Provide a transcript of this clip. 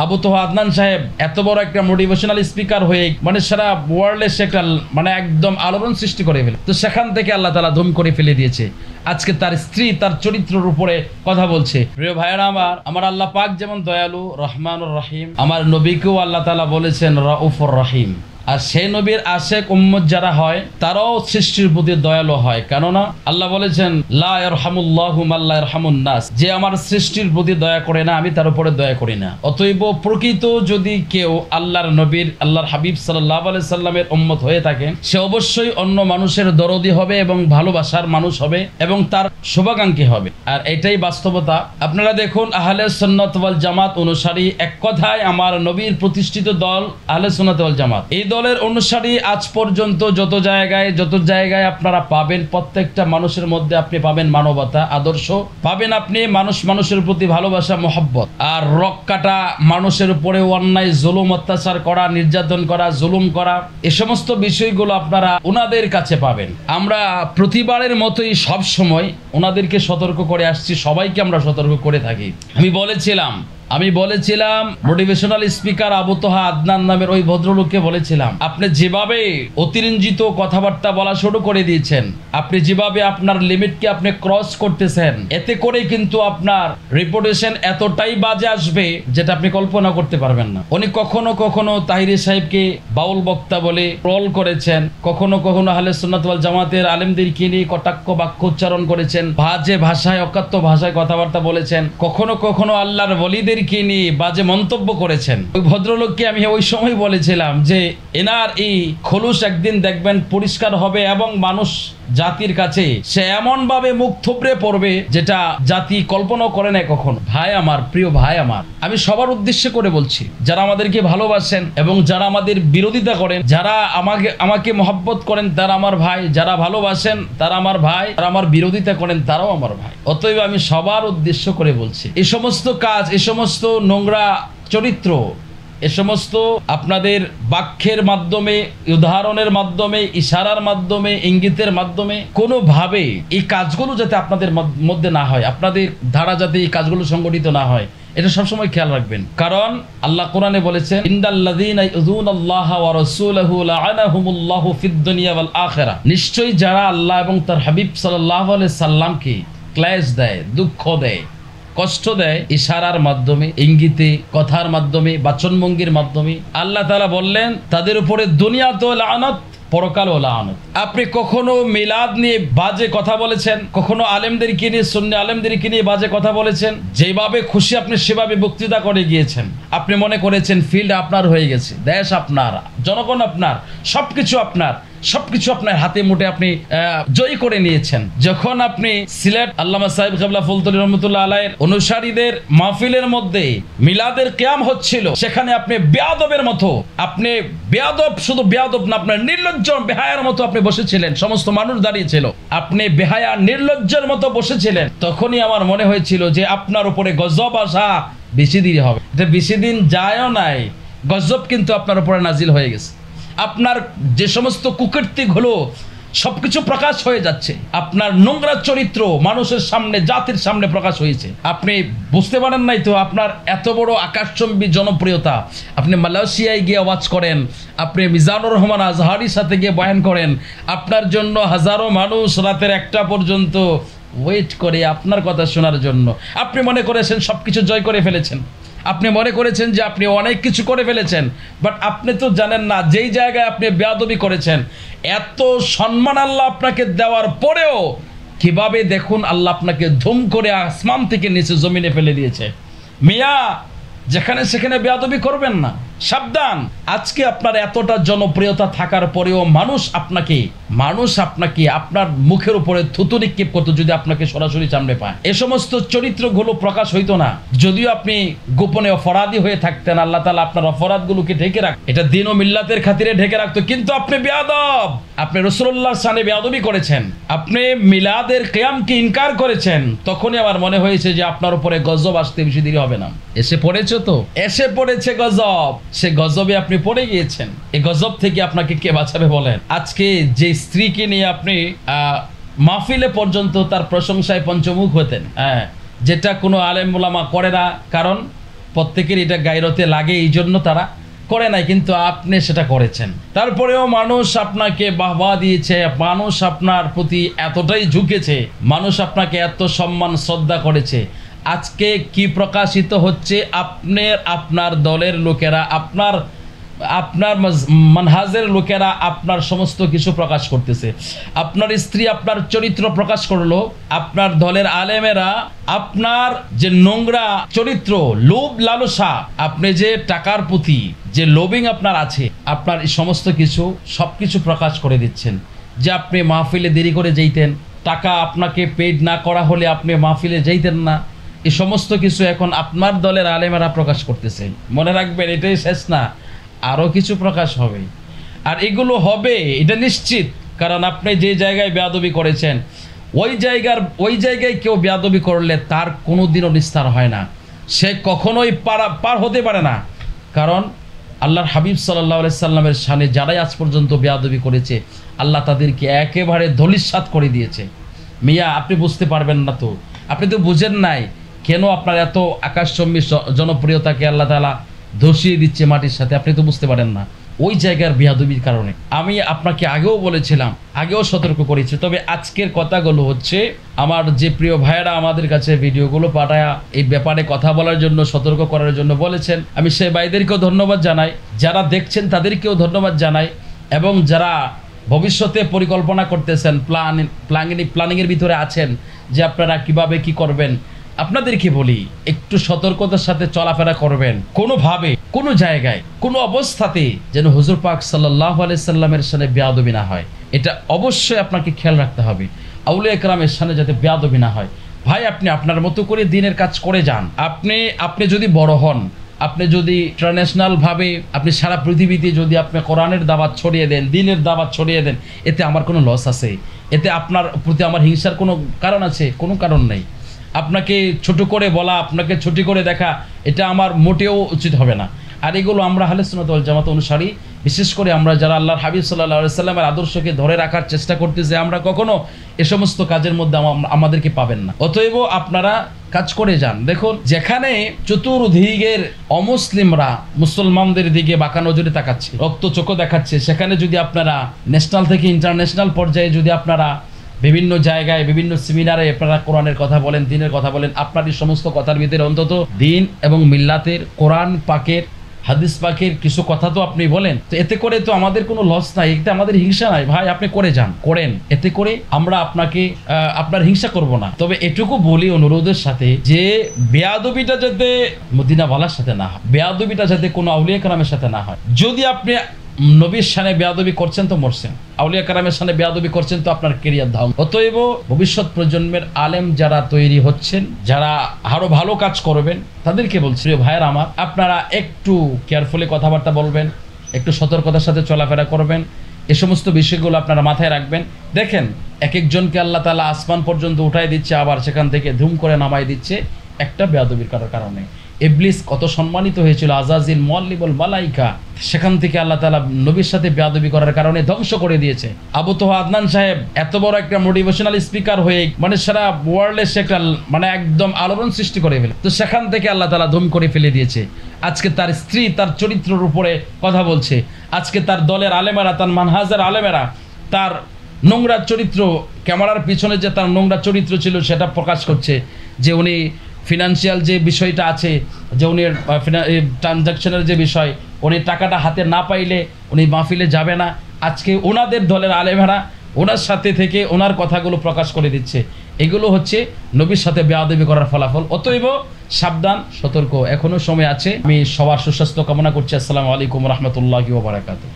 আবু তোহা আদনান সাহেব এত বড় একটা মোটিভেশনাল স্পিকার হয়ে মানে সারা ওয়ার্ল্ডে সে একটা মানে একদম আলোড়ন সৃষ্টি করে ফেলে। তো সেখান থেকে আল্লাহ তাআলা ধুম করে ফেলে দিয়েছে। আজকে তার স্ত্রী তার চরিত্রের উপরে কথা বলছে। প্রিয় ভাইয়েরা আমার আল্লাহ পাক যেমন দয়ালু রহমানুর রহিম, আমার নবীকেও আল্লাহ তাআলা বলেছেন রাউফুর রহিম। আর সেই নবীর আশেক উম্মত যারা হয় তারাও সৃষ্টির প্রতি দয়ালু হয়, কেননা আল্লাহ বলেছেন লা ইয়ারহামুল্লাহু মান লা ইয়ারহামুন নাস, যে আমার সৃষ্টির প্রতি দয়া করে না আমি তার উপরে দয়া করি না। অতএব প্রকৃত যদি কেউ আল্লাহর নবীর আল্লাহর হাবিব সাল্লাল্লাহু আলাইহি সাল্লামের উম্মত হয়ে থাকে, সে অবশ্যই অন্য মানুষের দরদি হবে এবং ভালোবাসার মানুষ হবে এবং তার শুভাকাঙ্ক্ষী হবে। আর এটাই বাস্তবতা। আপনারা দেখুন আহলে সুন্নাত ওয়াল জামাত অনুসারী, এক কথায় আমার নবীর প্রতিষ্ঠিত দল আহলে সুন্নাত ওয়াল জামাত, এই দলের অনুসারী আজ পর্যন্ত যত জায়গায় আপনারা পাবেন, প্রত্যেকটা মানুষের মধ্যে আপনি পাবেন মানবতা, আদর্শ পাবেন, আপনি মানুষের প্রতি ভালোবাসা, মহব্বত। আর রক কাটা, মানুষের উপরে অন্যায় জুলুম অত্যাচার করা, নির্যাতন করা, জুলুম করা, এই সমস্ত বিষয়গুলো আপনারা ওনাদের কাছে পাবেন। আমরা প্রতিবারের মতোই সব সময় ওনাদেরকে সতর্ক করে আসছি, সবাইকে আমরা সতর্ক করে থাকি। আমি বলেছিলাম মোটিভেশনাল স্পিকার আবু তোহা আদনান নামের ওই ভদ্রলোককে বলেছিলাম, আপনি যেভাবে অতিরঞ্জিত কথাবার্তা বলা শুরু করে দিয়েছেন, আপনি যেভাবে আপনার লিমিটকে আপনি ক্রস করতেছেন, এতে করে কিন্তু আপনার রেপুটেশন এতটাই বাজে আসবে যেটা আপনি কল্পনা করতে পারবেন না। উনি কখনো তাহিরি সাহেবকে বাউল বক্তা বলে ট্রল করেছেন, কখনো আহলে সুন্নাত ওয়াল জামাতের আলেমদেরকে নিয়ে কটাক্ষ বাক্য উচ্চারণ করেছেন, বাজে ভাষায়, অকাত্য ভাষায় কথাবার্তা বলেছেন, কখনো আল্লাহর ওয়ালিদের নিয়ে বাজে মন্তব্য করেছেন। ওই ভদ্রলোককে আমি ওই সময় বলেছিলাম যে এনার এই খোলস একদিন দেখবেন পরিষ্কার হবে এবং মানুষ জাতির কাছে সে এমন ভাবে মুখ থুবড়ে পড়বে যেটা জাতি কল্পনা করে না কখনো। ভাই আমার, প্রিয় ভাই আমার, আমি সবার উদ্দেশ্যে করে বলছি, যারা আমাদেরকে ভালোবাসেন এবং যারা আমাদের বিরোধিতা করেন, যারা আমাকে মহব্বত করেন তারা আমার ভাই, যারা ভালোবাসেন তারা আমার ভাই, যারা আমার বিরোধিতা করেন তারাও আমার ভাই। অতএব আমি সবার উদ্দেশ্য করে বলছি, এই সমস্ত কাজ, এই সমস্ত নোংরা চরিত্র, এ সমস্ত আপনাদের বাক্যের মাধ্যমে, উদাহরণের মাধ্যমে, ইশারার মাধ্যমে, ইঙ্গিতের মাধ্যমে কোনোভাবে এই কাজগুলো যাতে আপনাদের মধ্যে না হয়, আপনাদের ধারা যাতে এই কাজগুলো সংগঠিত না হয়, এটা সবসময় খেয়াল রাখবেন। কারণ আল্লাহ কোরআনে বলেছেন ইন্নাল্লাযীনা ইউযুনাল্লাহা ওয়া রাসূলাহু লাআনাহুমুল্লাহু ফিদ দুনিয়া ওয়াল আখিরাহ, নিশ্চয়ই যারা আল্লাহ এবং তার হাবিব সাল্লাল্লাহু আলাইহি সাল্লামকে ক্লেশ দেয়, দুঃখ দেয়, কষ্ট দেয়, ইশারার মাধ্যমে, ইঙ্গিতে, কথার মাধ্যমে, বাচনভঙ্গির মাধ্যমে, আল্লাহ তাআলা বললেন তাদের উপরে দুনিয়াতেও লানত, পরকালেও লানত। আপনি কখনো মিলাদ নিয়ে বাজে কথা বলেছেন, কখনো আলেমদেরকে নিয়ে, সুন্নি আলেমদেরকে নিয়ে বাজে কথা বলেছেন, যেভাবে খুশি আপনি সেভাবে বক্তৃতা করে গিয়েছেন। আপনি মনে করেছেন ফিল্ড আপনার হয়ে গেছে, দেশ আপনার, জনগণ আপনার, সবকিছু আপনার হাতে মুঠে আপনি জয় করে নিয়েছেন। যখন আপনি সিলেট আল্লামা সাহেব কিবলা ফুলতলি রহমাতুল্লাহ আলাইহির অনুসারীদের মাহফিলের মধ্যে মিলাদের কিয়াম হচ্ছিল, সেখানে আপনি বেয়াদবের মতো, আপনি বেয়াদব, শুধু বেয়াদব না, আপনার নির্লজ্জ বেহায়ার মতো আপনি বসেছিলেন, সমস্ত মানুষ দাঁড়িয়েছিল, আপনি বেহায়া নির্লজ্জের মতো বসেছিলেন। তখনই আমার মনে হয়েছিল যে আপনার উপরে গজব আসা বেশি দেরি হবে। এটা বেশি দিন যায়ও নাই, গজব কিন্তু আপনার উপরে নাজিল হয়ে গেছে। আপনার যে সমস্ত কুকীর্তি হলো সবকিছু প্রকাশ হয়ে যাচ্ছে, আপনার নোংরা চরিত্র মানুষের সামনে, জাতির সামনে প্রকাশ হয়েছে। আপনি বুঝতে পারেন নাই তো, আপনার এত বড় আকাশচুম্বী জনপ্রিয়তা, আপনি মালয়েশিয়ায় গিয়ে ওয়াজ করেন, আপনি মিজানুর রহমান আজহারির সাথে গিয়ে বয়ান করেন, আপনার জন্য হাজারো মানুষ রাতের 1টা পর্যন্ত ওয়েট করে আপনার কথা শোনার জন্য। আপনি মনে করেছেন সবকিছু জয় করে ফেলেছেন, আপনি মনে করেছেন যে আপনি অনেক কিছু করে ফেলেছেন, বাট আপনি তো জানেন না যেই জায়গায় আপনি বেয়াদবি করেছেন, এত সম্মান আল্লাহ আপনাকে দেওয়ার পরেও কিভাবে দেখুন আল্লাহ আপনাকে ধুম করে আসমান থেকে নিচে জমিনে ফেলে দিয়েছে। মিয়া, যেখানে সেখানে বেয়াদবি করবেন না, সাবধান। আজকে আপনার এতটা জনপ্রিয়তা থাকার পরেও মানুষ আপনাকে আপনার মুখের উপরে থুতু নিক্ষেপ করতো যদি আপনাকে সরাসরি সামনে পায়। এ সমস্ত চরিত্রগুলো প্রকাশ হইতো না, যদিও আপনি গোপনে অপরাধী হয়ে থাকতেন। আল্লাহ তাআলা আপনার অপরাধগুলোকে ঢেকে রাখ, এটা দিন ও মিল্লাতের খাতিরে ঢেকে রাখতো। কিন্তু আপনি বেয়াদব, আপনি রাসূলুল্লাহর শানে বেয়াদবি করেছেন, আপনি মিলাদের কিয়ামকে ইনকার করেছেন। তখনই আমার মনে হয়েছে যে আপনার উপরে গজব আসতে বেশি দেরি হবে না। এসে পড়েছে গজব, সে গজবে আপনি পড়ে গিয়েছেন। এই গজব থেকে আপনাকে কে বাঁচাবে বলেন? আজকে যে স্ত্রীকে নিয়ে আপনি মাহফিলে পর্যন্ত তার প্রশংসায় পঞ্চমুখ হতেন, যেটা কোনো আলেম উলামা করে না, কারণ প্রত্যেকের এটা গায়রতে লাগে, এই জন্য তারা করে নাই, কিন্তু আপনি সেটা করেছেন। তারপরেও মানুষ আপনাকে বাহবা দিয়েছে, মানুষ আপনার প্রতি এতটাই ঝুঁকেছে, মানুষ আপনাকে এত সম্মান শ্রদ্ধা করেছে। আজকে কি প্রকাশিত হচ্ছে? আপনার দলের লোকেরা, আপনার মানহাজের লোকেরা আপনার সমস্ত কিছু প্রকাশ করতেছে। আপনার স্ত্রী আপনার চরিত্র প্রকাশ করলো, আপনার দলের আলেমেরা আপনার যে নোংরা চরিত্র, লোভ লালসা, আপনি যে টাকার প্রতি যে লোভিং আপনার আছে, আপনার এই সমস্ত কিছু সবকিছু প্রকাশ করে দিচ্ছেন। যে আপনি মাহফিলে দেরি করে যেতেন, টাকা আপনাকে পেড না করা হলে আপনি মাহফিলে যেতেন না, এই সমস্ত কিছু এখন আপনার দলের আলেমেরা প্রকাশ করতেছে। মনে রাখবেন, এটাই শেষ না, আরও কিছু প্রকাশ হবে। আর এগুলো হবে এটা নিশ্চিত, কারণ আপনি যে জায়গায় বেয়াদবি করেছেন ওই জায়গায় কেউ বেয়াদবি করলে তার কোনো দিনও নিস্তার হয় না, সে কখনোই পার হতে পারে না। কারণ আল্লাহর হাবিব সাল্লাল্লাহু আলাইহি সাল্লামের শানে যারাই আজ পর্যন্ত বেয়াদবি করেছে, আল্লাহ তাদেরকে একেবারে ধলিস্যাৎ করে দিয়েছে। মিয়া, আপনি বুঝতে পারবেন না, তো আপনি তো বুঝেন নাই কেন আপনার এত আকাশচম্বী জনপ্রিয়তাকে আল্লাহ তাআলা ধসিয়ে দিচ্ছে মাটির সাথে, আপনি তো বুঝতে পারেন না। ওই জায়গার বেয়াদবির কারণে আমি আপনাকে আগেও বলেছিলাম, আগেও সতর্ক করেছি। তবে আজকের কথাগুলো হচ্ছে, আমার যে প্রিয় ভাইয়েরা আমাদের কাছে ভিডিওগুলো পাঠায়া এই ব্যাপারে কথা বলার জন্য, সতর্ক করার জন্য বলেছেন, আমি সেই ভাইদেরকেও ধন্যবাদ জানাই, যারা দেখছেন তাদেরকেও ধন্যবাদ জানাই, এবং যারা ভবিষ্যতে পরিকল্পনা করতেছেন, প্ল্যানিংয়ের ভিতরে আছেন যে আপনারা কিভাবে কি করবেন, আপনাদেরকে বলি একটু সতর্কতার সাথে চলাফেরা করবেন। কোনোভাবে, কোনো জায়গায়, কোনো অবস্থাতে যেন হুজুর পাক সাল্লাল্লাহু আলাইহি সাল্লামের শানে বেয়াদবি না হয়, এটা অবশ্যই আপনাকে খেয়াল রাখতে হবে। আউলিয়া কেরামের শানে যাতে বেয়াদবি না হয়। ভাই, আপনি আপনার মতো করে দিনের কাজ করে যান। আপনি যদি বড় হন, আপনি যদি ইন্টারন্যাশনালভাবে আপনি সারা পৃথিবীতে যদি আপনি কোরআনের দাওয়াত ছড়িয়ে দেন, দ্বীনের দাওয়াত ছড়িয়ে দেন, এতে আমার কোনো লস আছে? এতে আপনার প্রতি আমার হিংসার কোনো কারণ আছে? কোনো কারণ নেই। আপনাকে ছোট করে বলা, আপনাকে ছোটি করে দেখা, এটা আমার মোটেও উচিত হবে না। আর এগুলো আমরা আহলে সুন্নাত ওয়াল জামাত অনুসারী, বিশেষ করে আমরা যারা আল্লাহর হাবিব সাল্লাল্লাহু আলাইহি সাল্লামের আদর্শকে ধরে রাখার চেষ্টা করতেছি, আমরা কখনো এ সমস্ত কাজের মধ্যে আমাদেরকে পাবেন না। অতএব আপনারা কাজ করে যান। দেখুন, যেখানে চতুর্দিকের অমুসলিমরা মুসলমানদের দিকে বাঁকা নজরে তাকাচ্ছে, রক্তচক্ষু দেখাচ্ছে, সেখানে যদি আপনারা ন্যাশনাল থেকে ইন্টারন্যাশনাল পর্যায়ে যদি আপনারা বিভিন্ন জায়গায়, বিভিন্ন সেমিনারে আপনারা কোরআনের কথা বলেন, দ্বীনের কথা বলেন, আপনার এই সমস্ত কথার ভিতরে অন্তত দ্বীন এবং মিল্লাতের, কোরআন পাকের, হাদিস পাকের কিছু কথা তো আপনি বলেন, তো এতে করে তো আমাদের কোনো লস নাই, এতে আমাদের হিংসা নাই। ভাই, আপনি করে যান, করেন, এতে করে আমরা আপনার হিংসা করব না। তবে এটুকু বলি অনুরোধের সাথে, যে বেয়াদবিটা যাতে মদিনাওয়ালার সাথে না হয়, বেয়াদবিটা যাতে কোনো আউলিয়া কেরামের সাথে না হয়। যদি আপনি নবীর শানে বেয়াদবি করছেন তো মরছেন, আউলিয়া কেরামের শানে বেয়াদবি করছেন তো আপনার কেরিয়ার ধ্বংস। অতএব ভবিষ্যৎ প্রজন্মের আলেম যারা তৈরি হচ্ছেন, যারা আরো ভালো কাজ করবেন, তাদেরকে বলছি, ভাইয়ের আমার, আপনারা একটু কেয়ারফুলি কথাবার্তা বলবেন, একটু সতর্কতার সাথে চলাফেরা করবেন, এ সমস্ত বিষয়গুলো আপনারা মাথায় রাখবেন। দেখেন, এক একজনকে আল্লাহ তাআলা আসমান পর্যন্ত উঠাই দিচ্ছে, আবার সেখান থেকে ধুম করে নামাই দিচ্ছে একটা বেয়াদবির কারণে। ইবলিস কত সম্মানিত হয়েছিল, আজাজিল, মুআল্লিমুল মালাইকা, সেখান থেকে আল্লাহ তাআলা নবীর সাথে বেয়াদবি করার কারণে ধ্বংস করে দিয়েছে। আবু তোহা আদনান সাহেব এত বড় একটা মোটিভেশনাল স্পিকার হয়ে সারা ওয়ার্ল্ডে সে একটা একদম আলোড়ন সৃষ্টি করে ফেলে, তো সেখান থেকে আল্লাহ তাআলা ধুম করে ফেলে দিয়েছে। আজকে তার স্ত্রী তার চরিত্রের উপরে কথা বলছে, আজকে তার দলের আলেমেরা, তার মানহাজের আলেমেরা তার নোংরা চরিত্র, ক্যামেরার পিছনে যে তার নোংরা চরিত্র ছিল সেটা প্রকাশ করছে, যে উনি ফিনান্সিয়াল যে বিষয়টা আছে, যে উনি ট্রানজাকশনের যে বিষয়, উনি টাকাটা হাতে না পাইলে উনি মাহফিলে যাবে না। আজকে ওনাদের দলের আলেমেরা ওনার সাথে থেকে ওনার কথাগুলো প্রকাশ করে দিচ্ছে। এগুলো হচ্ছে নবীর সাথে বেয়াদবি করার ফলাফল। অতএব সাবধান, সতর্ক, এখনো সময় আছে। আমি সবার সুস্বাস্থ্য কামনা করছি। আসসালামু আলাইকুম রহমতুল্লাহি ওয়া বারাকাতুহু।